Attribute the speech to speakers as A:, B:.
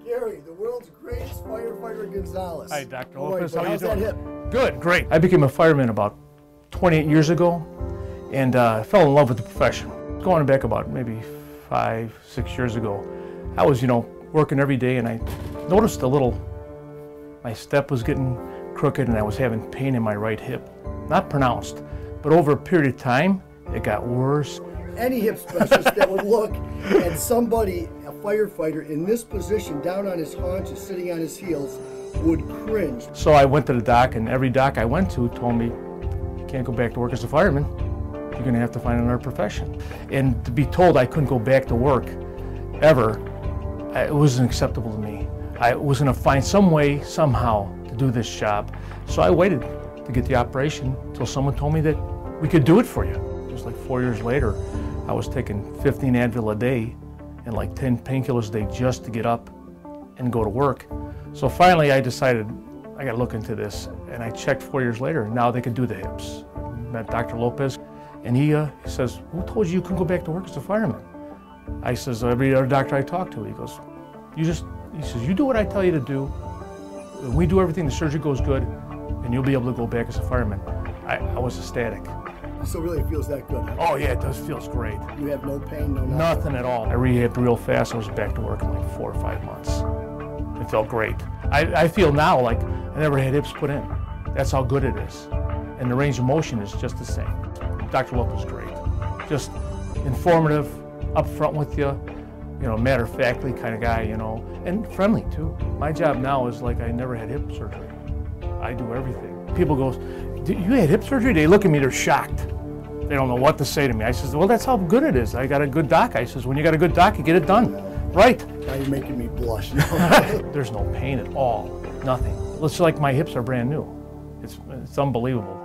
A: Gary, the world's greatest firefighter, Gonzalez.
B: Hi, Dr. Lopez. How are you
A: how's
B: doing?
A: that hip?
B: Good, great. I became a fireman about 28 years ago and fell in love with the profession. Going back about maybe 5, 6 years ago, I was, working every day, and I noticed my step was getting crooked and I was having pain in my right hip. Not pronounced, but over a period of time, it got worse.
A: Any hip specialist that would look at somebody, a firefighter, in this position, down on his haunches, sitting on his heels, would cringe.
B: So I went to the doc, and every doc I went to told me, you can't go back to work as a fireman. You're going to have to find another profession. And to be told I couldn't go back to work ever, it wasn't acceptable to me. I was going to find some way, somehow, to do this job. So I waited to get the operation until someone told me that we could do it for you. It was like 4 years later. I was taking 15 Advil a day and like 10 painkillers a day just to get up and go to work. So finally I decided I got to look into this, and I checked 4 years later, and now they could do the hips. I met Dr. Lopez, and he says, who told you couldn't go back to work as a fireman? I says, every other doctor I talk to. He goes, he says, you do what I tell you to do, when we do everything, the surgery goes good, and you'll be able to go back as a fireman. I was ecstatic.
A: So really it feels that good, huh?
B: Oh yeah, it feels great.
A: You have no pain, no nothing?
B: Nothing at all. I rehabbed real fast. I was back to work in like 4 or 5 months. It felt great. I feel now like I never had hips put in. That's how good it is. And the range of motion is just the same. Dr. Lopez is great. Just informative, upfront with you, matter-of-factly kind of guy, and friendly too. My job now is like I never had hip surgery. I do everything. People go, you had hip surgery? They look at me, they're shocked. They don't know what to say to me. I says, well, that's how good it is. I got a good doc. I says, when you got a good doc, you get it done. Right.
A: Now you're making me blush.
B: There's no pain at all, nothing. It's like my hips are brand new. It's unbelievable.